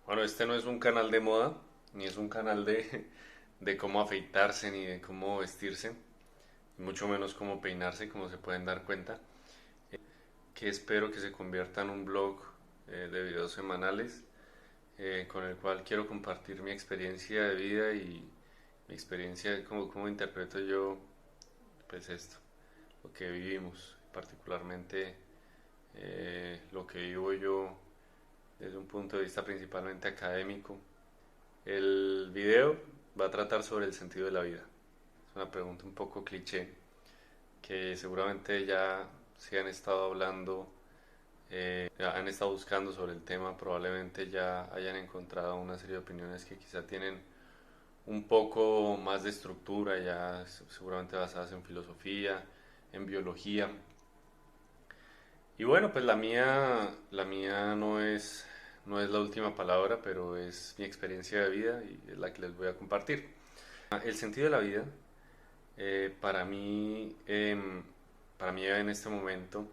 Bueno, este no es un canal de moda, ni es un canal de cómo afeitarse, ni de cómo vestirse, y mucho menos cómo peinarse, como se pueden dar cuenta, que espero que se convierta en un blog de videos semanales con el cual quiero compartir mi experiencia de vida y mi experiencia de cómo interpreto yo pues esto, lo que vivimos, particularmente lo que vivo yo desde un punto de vista principalmente académico. El video va a tratar sobre el sentido de la vida. Es una pregunta un poco cliché que seguramente ya si han estado hablando, ya han estado buscando sobre el tema, probablemente ya hayan encontrado una serie de opiniones que quizá tienen un poco más de estructura, ya seguramente basadas en filosofía, en biología. Y bueno, pues la mía no es la última palabra, pero es mi experiencia de vida y es la que les voy a compartir. El sentido de la vida, para mí, para mí en este momento,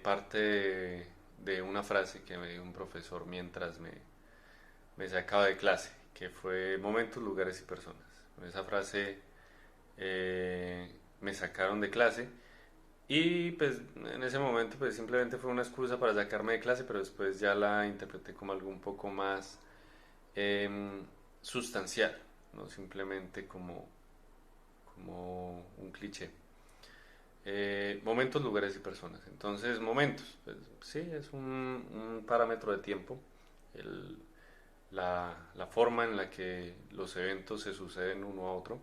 parte de una frase que me dio un profesor mientras me sacaba de clase, que fue momentos, lugares y personas. Con esa frase me sacaron de clase y pues en ese momento pues simplemente fue una excusa para sacarme de clase, pero después ya la interpreté como algo un poco más sustancial, no simplemente como un cliché. Momentos, lugares y personas. Entonces, momentos, pues sí, es un parámetro de tiempo, el, la forma en la que los eventos se suceden uno a otro.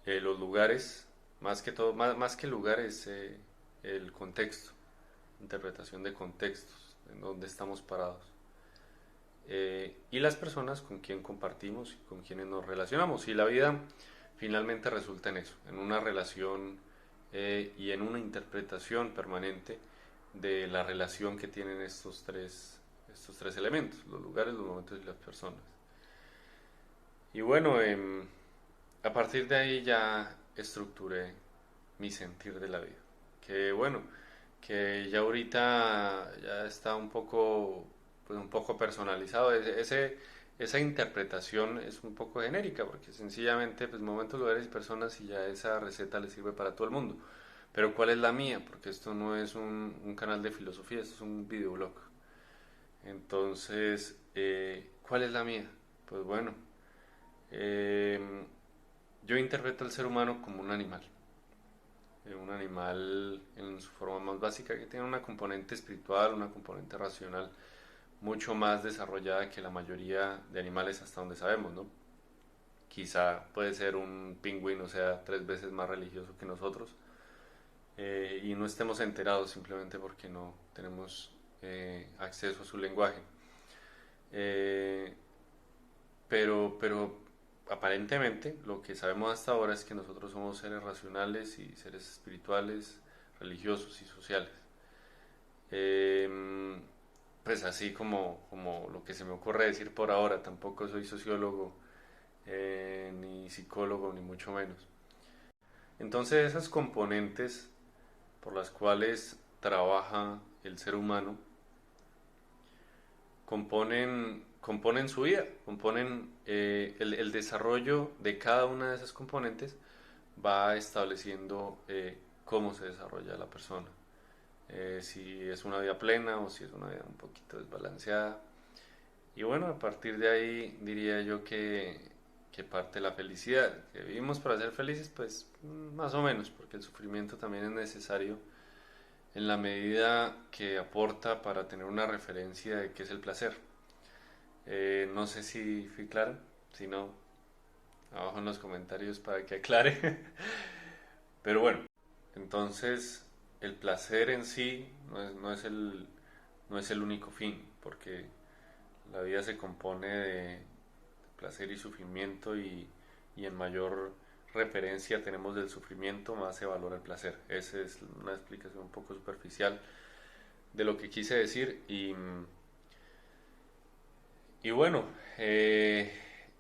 Los lugares, más que todo, más que lugares, el contexto, interpretación de contextos, en donde estamos parados. Y las personas con quien compartimos y con quienes nos relacionamos. Y la vida finalmente resulta en eso, en una relación y en una interpretación permanente de la relación que tienen estos tres elementos, los lugares, los momentos y las personas. Y bueno, a partir de ahí ya estructuré mi sentir de la vida. Que bueno, que ya ahorita ya está pues un poco personalizado. Esa interpretación es un poco genérica porque sencillamente pues momentos, lugares y personas y ya esa receta le sirve para todo el mundo. Pero ¿cuál es la mía? Porque esto no es un canal de filosofía, esto es un videoblog. Entonces, ¿cuál es la mía? Pues bueno, eh, yo interpreto al ser humano como un animal en su forma más básica que tiene una componente espiritual, una componente racional mucho más desarrollada que la mayoría de animales hasta donde sabemos, ¿no? Quizá puede ser un pingüino, sea 3 veces más religioso que nosotros y no estemos enterados simplemente porque no tenemos acceso a su lenguaje. Eh, pero aparentemente lo que sabemos hasta ahora es que nosotros somos seres racionales y seres espirituales, religiosos y sociales. Eh, pues así como lo que se me ocurre decir por ahora, tampoco soy sociólogo, ni psicólogo, ni mucho menos. Entonces esas componentes por las cuales trabaja el ser humano componen su vida, componen el desarrollo de cada una de esas componentes va estableciendo cómo se desarrolla la persona. Si es una vida plena o si es una vida un poquito desbalanceada. Y bueno, a partir de ahí diría yo que parte la felicidad. Que vivimos para ser felices, pues más o menos, porque el sufrimiento también es necesario en la medida que aporta para tener una referencia de qué es el placer. No sé si fui claro, si no, abajo en los comentarios para que aclare. Pero bueno, entonces el placer en sí no es el único fin, porque la vida se compone de placer y sufrimiento y en mayor referencia tenemos del sufrimiento, más se valora el placer. Esa es una explicación un poco superficial de lo que quise decir y bueno, en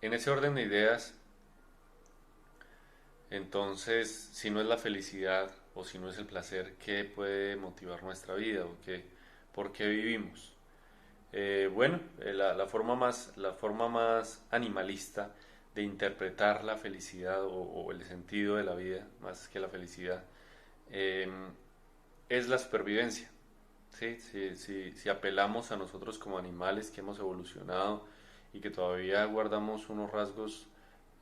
ese orden de ideas, entonces, si no es la felicidad o si no es el placer, ¿qué puede motivar nuestra vida o por qué vivimos? Bueno, la forma más animalista de interpretar la felicidad o el sentido de la vida, más que la felicidad, eh, es la supervivencia. ¿Sí? Si apelamos a nosotros como animales que hemos evolucionado y que todavía guardamos unos rasgos,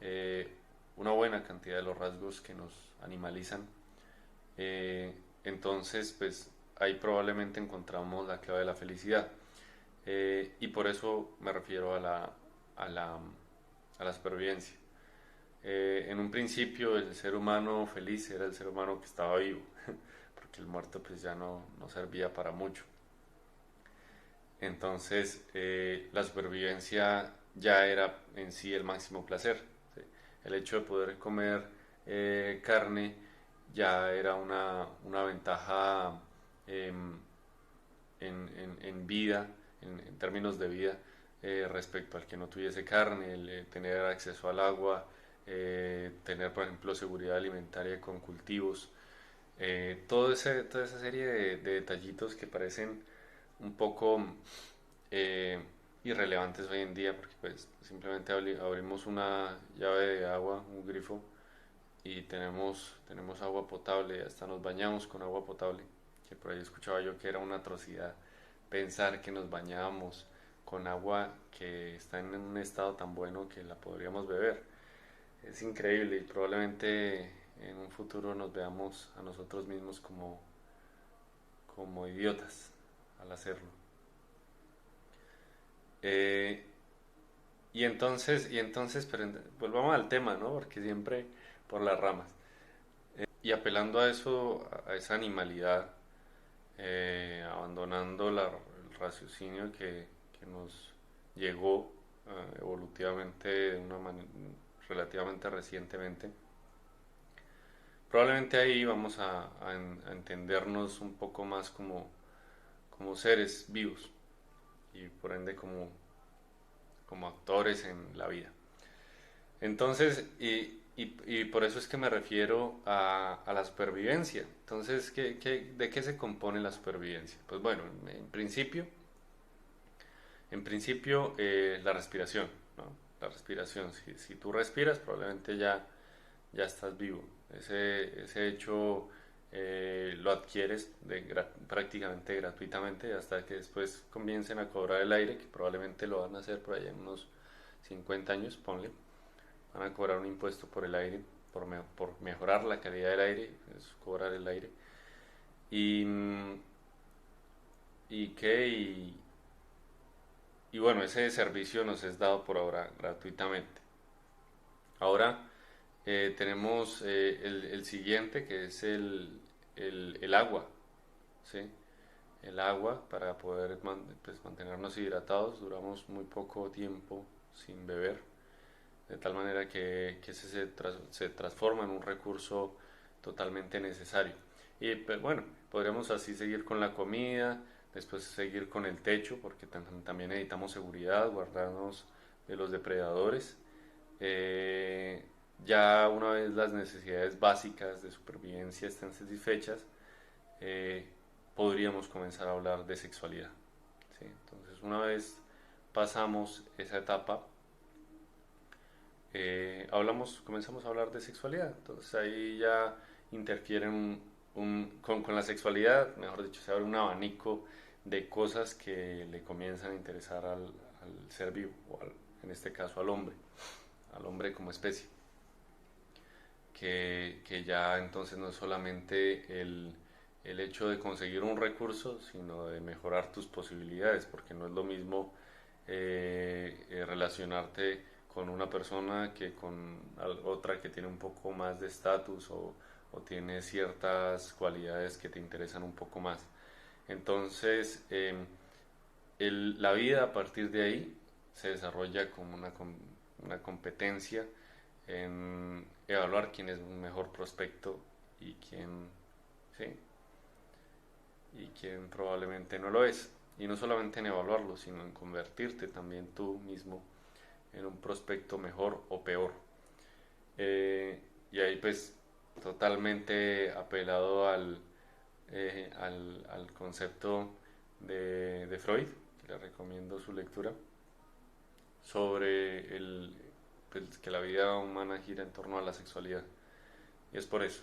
eh, una buena cantidad de los rasgos que nos animalizan, entonces pues ahí probablemente encontramos la clave de la felicidad. Y por eso me refiero a la, a la supervivencia. En un principio el ser humano feliz era el ser humano que estaba vivo, porque el muerto pues ya no servía para mucho. Entonces la supervivencia ya era en sí el máximo placer. ¿Sí? El hecho de poder comer carne ya era una ventaja em, en vida, en términos de vida, respecto al que no tuviese carne, el tener acceso al agua, tener, por ejemplo, seguridad alimentaria con cultivos, toda esa serie de detallitos que parecen un poco eh, irrelevantes hoy en día, porque pues simplemente abrimos una llave de agua, un grifo, y tenemos agua potable, hasta nos bañamos con agua potable, que por ahí escuchaba yo que era una atrocidad pensar que nos bañábamos con agua que está en un estado tan bueno que la podríamos beber. Es increíble y probablemente en un futuro nos veamos a nosotros mismos como idiotas al hacerlo. Eh, pero volvamos al tema, ¿no? Porque siempre por las ramas. Y apelando a eso, a esa animalidad, abandonando el raciocinio que nos llegó evolutivamente de una manera relativamente recientemente, probablemente ahí vamos a entendernos un poco más como seres vivos y por ende como actores en la vida. Entonces, y por eso es que me refiero a la supervivencia. Entonces, de qué se compone la supervivencia? Pues bueno, en principio la respiración, ¿no? La respiración. Si tú respiras, probablemente ya estás vivo. Ese hecho lo adquieres prácticamente gratuitamente hasta que después comiencen a cobrar el aire, que probablemente lo van a hacer por allá en unos 50 años, ponle. Van a cobrar un impuesto por el aire, por mejorar la calidad del aire, es cobrar el aire. Y, y qué, y bueno, ese servicio nos es dado por ahora gratuitamente. Ahora tenemos el siguiente, que es el agua, ¿sí? El agua para poder pues, mantenernos hidratados. Duramos muy poco tiempo sin beber, de tal manera que ese se transforma en un recurso totalmente necesario. Y pues, bueno, podríamos así seguir con la comida, después seguir con el techo, porque también necesitamos seguridad, guardarnos de los depredadores. Eh, ya una vez las necesidades básicas de supervivencia estén satisfechas, eh, podríamos comenzar a hablar de sexualidad. ¿Sí? Entonces, una vez pasamos esa etapa, comenzamos a hablar de sexualidad. Entonces ahí ya interfieren con la sexualidad, mejor dicho, se abre un abanico de cosas que le comienzan a interesar al ser vivo, en este caso al hombre como especie. Que ya entonces no es solamente el hecho de conseguir un recurso, sino de mejorar tus posibilidades, porque no es lo mismo relacionarte con una persona que con otra que tiene un poco más de estatus o tiene ciertas cualidades que te interesan un poco más. Entonces, la vida a partir de ahí se desarrolla como una competencia en evaluar quién es un mejor prospecto y sí, y quién probablemente no lo es. Y no solamente en evaluarlo, sino en convertirte también tú mismo en un prospecto mejor o peor. Y ahí pues totalmente apelado al concepto de Freud, les recomiendo su lectura, sobre pues, que la vida humana gira en torno a la sexualidad. Y es por eso.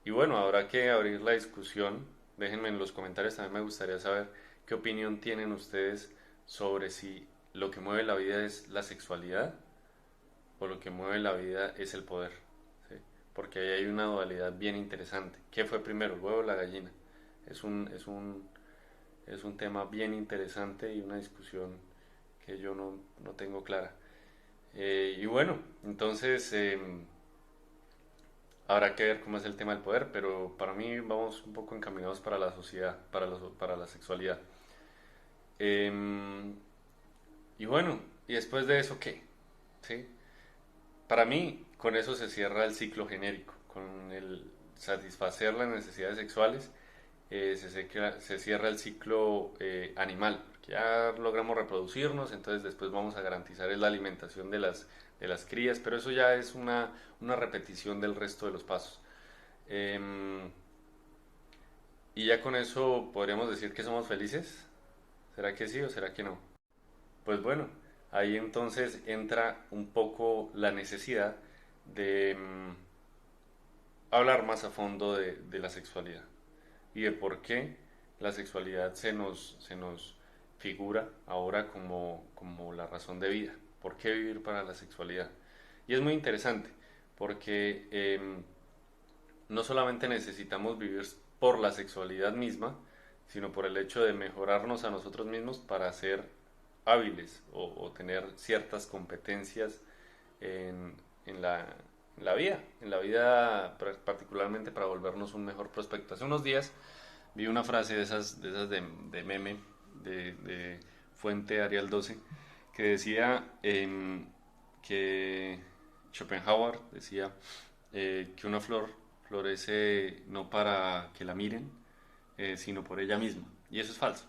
Y bueno, habrá que abrir la discusión. Déjenme en los comentarios, también me gustaría saber qué opinión tienen ustedes sobre si lo que mueve la vida es la sexualidad o lo que mueve la vida es el poder. ¿Sí? Porque ahí hay una dualidad bien interesante. ¿Qué fue primero, el huevo o la gallina? Es un tema bien interesante y una discusión que yo no tengo clara. Y bueno, entonces habrá que ver cómo es el tema del poder, pero para mí vamos un poco encaminados para la sociedad, para la sexualidad. Eh, y bueno, ¿y después de eso qué? ¿Sí? Para mí, con eso se cierra el ciclo genérico, con el satisfacer las necesidades sexuales, se cierra el ciclo animal, porque ya logramos reproducirnos, entonces después vamos a garantizar la alimentación de las crías, pero eso ya es una repetición del resto de los pasos. Em, y ya con eso podríamos decir que somos felices. ¿Será que sí o será que no? Pues bueno, ahí entonces entra un poco la necesidad de hablar más a fondo de la sexualidad y de por qué la sexualidad se nos figura ahora como la razón de vida. ¿Por qué vivir para la sexualidad? Y es muy interesante porque no solamente necesitamos vivir por la sexualidad misma, sino por el hecho de mejorarnos a nosotros mismos para ser hábiles o tener ciertas competencias en, en la, en la vida particularmente para volvernos un mejor prospecto. Hace unos días vi una frase de meme de fuente Arial 12 que decía que Schopenhauer decía que una flor florece no para que la miren, sino por ella misma. Y eso es falso.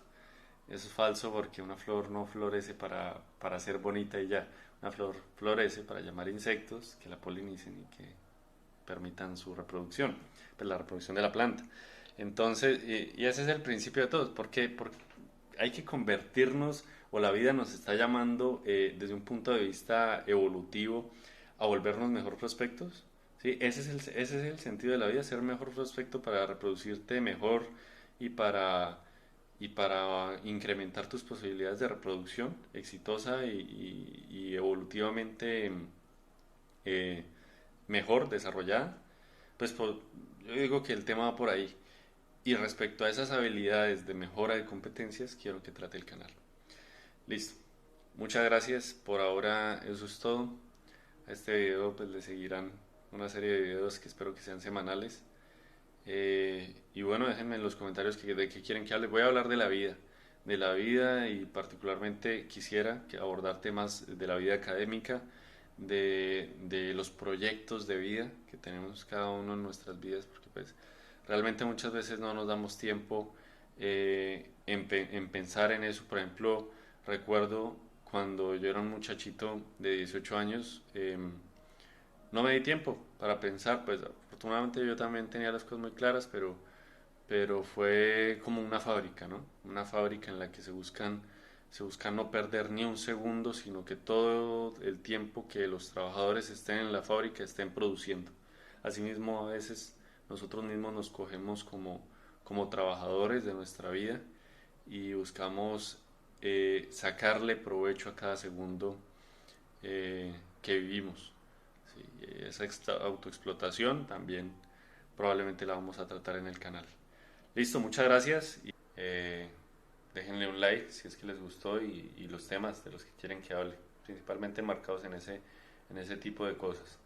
Eso es falso porque una flor no florece para ser bonita y ya. Una flor florece para llamar insectos que la polinicen y que permitan su reproducción, pues la reproducción de la planta. Entonces, y ese es el principio de todo. Porque hay que convertirnos, o la vida nos está llamando desde un punto de vista evolutivo a volvernos mejor prospectos. ¿Sí? Ese es el sentido de la vida, ser mejor prospecto para reproducirte mejor y y para incrementar tus posibilidades de reproducción exitosa y evolutivamente eh, mejor desarrollada. Pues yo digo que el tema va por ahí. Y respecto a esas habilidades de mejora de competencias, quiero que trate el canal. Listo. Muchas gracias. Por ahora eso es todo. A este video pues le seguirán una serie de videos que espero que sean semanales. Y bueno, déjenme en los comentarios de qué quieren que hable. Voy a hablar de la vida y particularmente quisiera que abordar temas de la vida académica, de los proyectos de vida que tenemos cada uno en nuestras vidas, porque pues realmente muchas veces no nos damos tiempo en pensar en eso. Por ejemplo, recuerdo cuando yo era un muchachito de 18 años, no me di tiempo para pensar, pues afortunadamente yo también tenía las cosas muy claras, pero fue como una fábrica, ¿no? Una fábrica en la que se busca no perder ni un segundo, sino que todo el tiempo que los trabajadores estén en la fábrica estén produciendo. Asimismo, a veces nosotros mismos nos cogemos como trabajadores de nuestra vida y buscamos sacarle provecho a cada segundo que vivimos. Sí, esa autoexplotación también probablemente la vamos a tratar en el canal. Listo, muchas gracias. Y, déjenle un like si es que les gustó y los temas de los que quieren que hable, principalmente marcados en ese tipo de cosas.